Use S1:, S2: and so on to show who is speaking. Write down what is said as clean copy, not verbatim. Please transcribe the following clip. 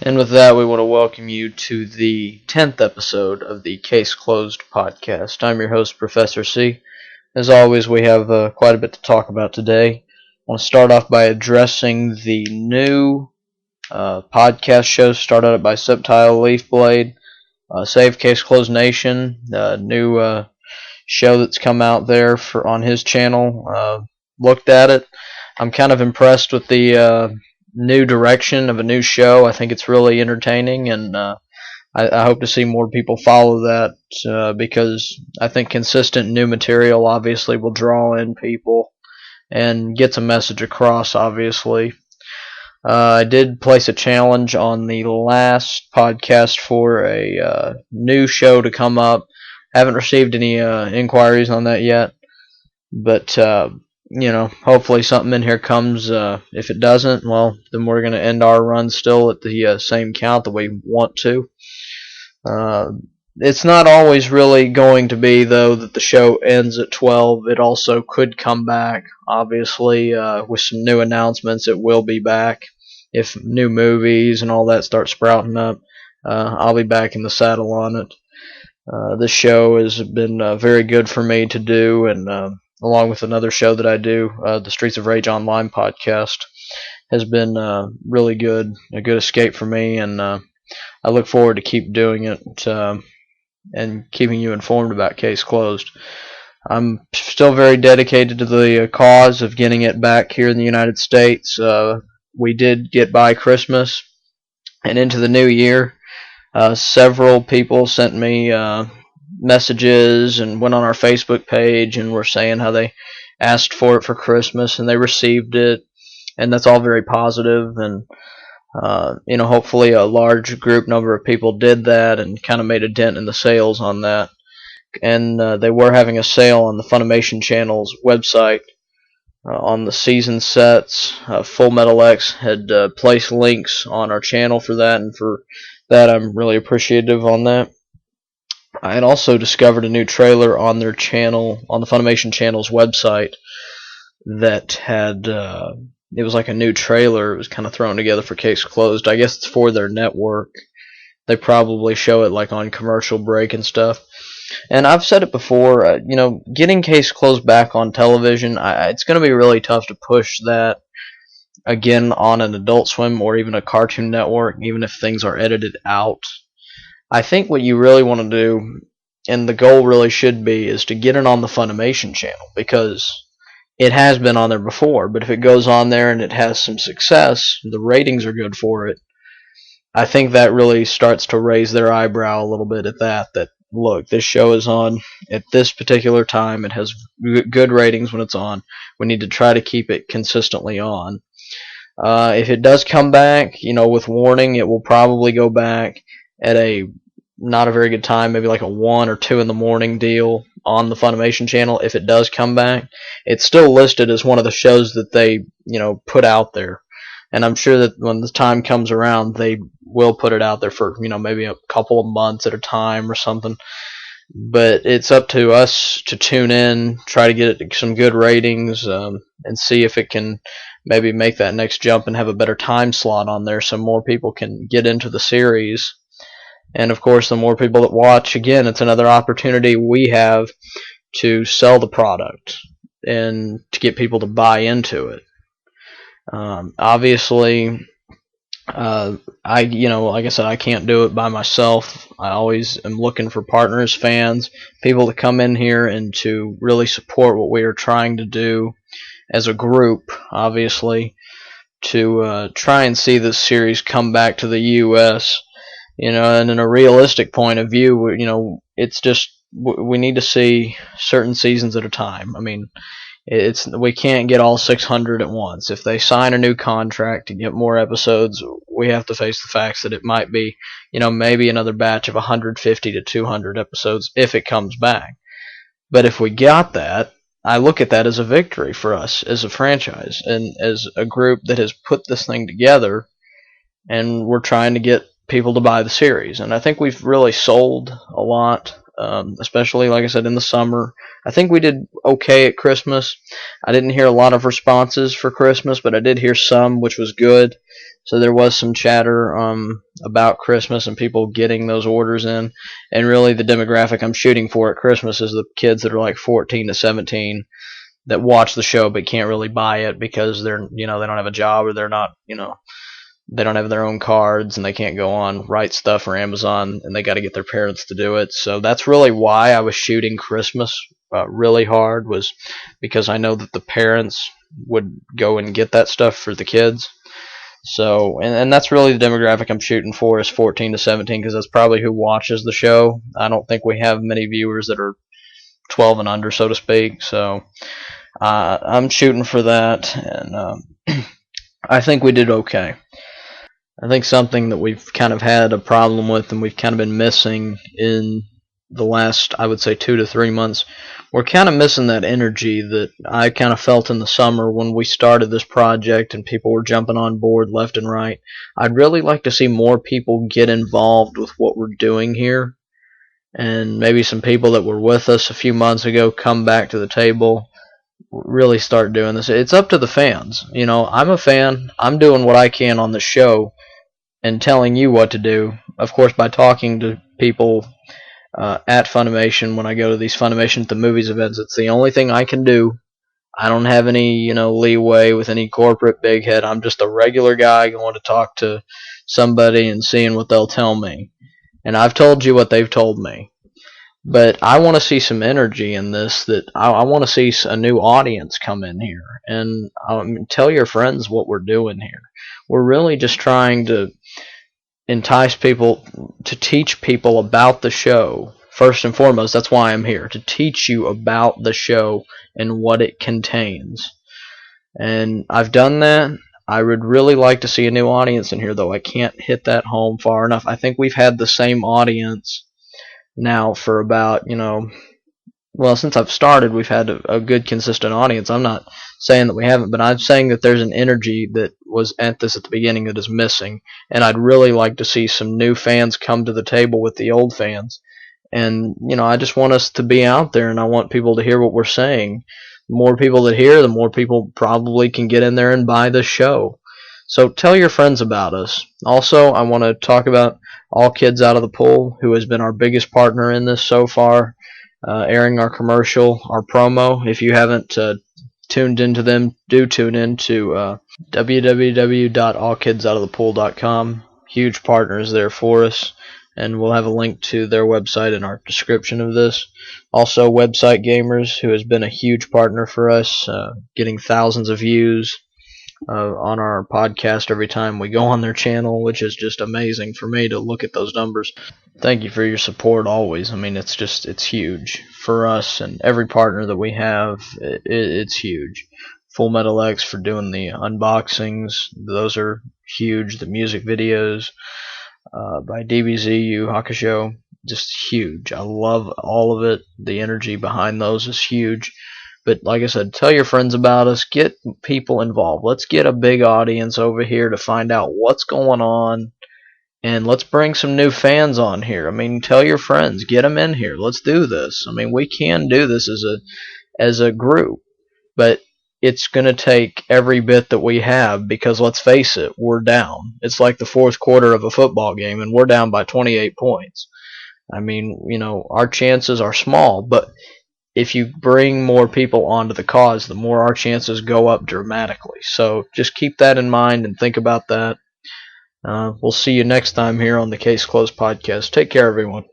S1: And with that, we want to welcome you to the 10th episode of the Case Closed podcast. I'm your host, Professor C. As always, we have quite a bit to talk about today. I want to start off by addressing the new podcast show started up by Subtile Leafblade, Save Case Closed Nation, new show that's come out there on his channel. Looked at it. I'm kind of impressed with the new direction of a new show. I think it's really entertaining, and I hope to see more people follow that because I think consistent new material obviously will draw in people and gets a message across, obviously. I did place a challenge on the last podcast for a new show to come up. Haven't received any inquiries on that yet, but hopefully something in here comes. If it doesn't, well, then we're going to end our run still at the same count that we want to. It's not always really going to be, though, that the show ends at 12. It also could come back, obviously, with some new announcements. It will be back. If new movies and all that start sprouting up, I'll be back in the saddle on it. This show has been very good for me to do, and along with another show that I do, the Streets of Rage Online podcast, has been really good, a good escape for me, and I look forward to keep doing it and keeping you informed about Case Closed. I'm still very dedicated to the cause of getting it back here in the United States. We did get by Christmas and into the new year. Several people sent me messages and went on our Facebook page and were saying how they asked for it for Christmas and they received it, and that's all very positive. And hopefully a large group number of people did that and kind of made a dent in the sales on that. And they were having a sale on the Funimation channel's website on the season sets. Full Metal X had placed links on our channel for that, and for that I'm really appreciative on that. I had also discovered a new trailer on their channel, on the Funimation channel's website, that had it was like a new trailer. It was kind of thrown together for Case Closed. I guess it's for their network. They probably show it like on commercial break and stuff. And I've said it before, getting Case Closed back on television, it's going to be really tough to push that again on an Adult Swim or even a Cartoon Network, even if things are edited out. I think what you really want to do, and the goal really should be, is to get it on the Funimation channel, because it has been on there before. But if it goes on there and it has some success, the ratings are good for it, I think that really starts to raise their eyebrow a little bit at that look, this show is on at this particular time, it has good ratings when it's on, we need to try to keep it consistently on. If it does come back, with warning, it will probably go back at a not a very good time, maybe like a 1 or 2 in the morning deal on the Funimation channel. If it does come back, it's still listed as one of the shows that they, put out there. And I'm sure that when the time comes around, they will put it out there for, maybe a couple of months at a time or something. But it's up to us to tune in, try to get it some good ratings, and see if it can maybe make that next jump and have a better time slot on there so more people can get into the series. And of course, the more people that watch, again, it's another opportunity we have to sell the product and to get people to buy into it. Obviously, like I said, I can't do it by myself. I always am looking for partners, fans, people to come in here and to really support what we are trying to do as a group, obviously, to try and see this series come back to the U.S., and in a realistic point of view, it's just, we need to see certain seasons at a time. I mean, we can't get all 600 at once. If they sign a new contract to get more episodes, we have to face the facts that it might be, maybe another batch of 150 to 200 episodes if it comes back. But if we got that, I look at that as a victory for us as a franchise and as a group that has put this thing together, and we're trying to get people to buy the series. And I think we've really sold a lot, especially, like I said, in the summer. I think we did okay at Christmas. I didn't hear a lot of responses for Christmas, but I did hear some, which was good. So there was some chatter about Christmas and people getting those orders in. And really, the demographic I'm shooting for at Christmas is the kids that are like 14 to 17 that watch the show but can't really buy it because they're they don't have a job, or they're not they don't have their own cards and they can't go on Right Stuff or Amazon, and they got to get their parents to do it. So that's really why I was shooting Christmas really hard, was because I know that the parents would go and get that stuff for the kids. So, and that's really the demographic I'm shooting for, is 14 to 17, because that's probably who watches the show. I don't think we have many viewers that are 12 and under, so to speak. So I'm shooting for that, and I think we did okay. I think something that we've kind of had a problem with and we've kind of been missing in the last, I would say, 2 to 3 months, we're kind of missing that energy that I kind of felt in the summer when we started this project and people were jumping on board left and right. I'd really like to see more people get involved with what we're doing here, and maybe some people that were with us a few months ago come back to the table, really start doing this. It's up to the fans. I'm a fan. I'm doing what I can on the show and telling you what to do, of course, by talking to people at Funimation when I go to these Funimation at the Movies events. It's the only thing I can do. I don't have any, leeway with any corporate big head. I'm just a regular guy going to talk to somebody and seeing what they'll tell me. And I've told you what they've told me. But I want to see some energy in this. That I want to see a new audience come in here and tell your friends what we're doing here. We're really just trying to entice people, to teach people about the show. First and foremost, that's why I'm here, to teach you about the show and what it contains. And I've done that. I would really like to see a new audience in here, though. I can't hit that home far enough. I think we've had the same audience now for about, since I've started, we've had a good, consistent audience. I'm not saying that we haven't, but I'm saying that there's an energy that was at the beginning that is missing, and I'd really like to see some new fans come to the table with the old fans. And, I just want us to be out there, and I want people to hear what we're saying. The more people that hear, the more people probably can get in there and buy the show. So tell your friends about us. Also, I want to talk about All Kids Out of the Pool, who has been our biggest partner in this so far, airing our commercial, our promo. If you haven't tuned into them, do tune in to www.allkidsoutofthepool.com. Huge partners there for us, and we'll have a link to their website in our description of this. Also, Website Gamers, who has been a huge partner for us, getting thousands of views on our podcast every time we go on their channel, which is just amazing for me to look at those numbers. Thank you for your support always. It's huge for us, and every partner that we have, it's huge. Full Metal X for doing the unboxings, those are huge. The music videos by DBZ Yu Hakusho, just huge. I love all of it. The energy behind those is huge. But like I said, tell your friends about us. Get people involved. Let's get a big audience over here to find out what's going on. And let's bring some new fans on here. Tell your friends. Get them in here. Let's do this. We can do this as a group. But it's going to take every bit that we have, because let's face it, we're down. It's like the fourth quarter of a football game, and we're down by 28 points. Our chances are small, but if you bring more people onto the cause, the more our chances go up dramatically. So just keep that in mind and think about that. We'll see you next time here on the Case Closed podcast. Take care, everyone.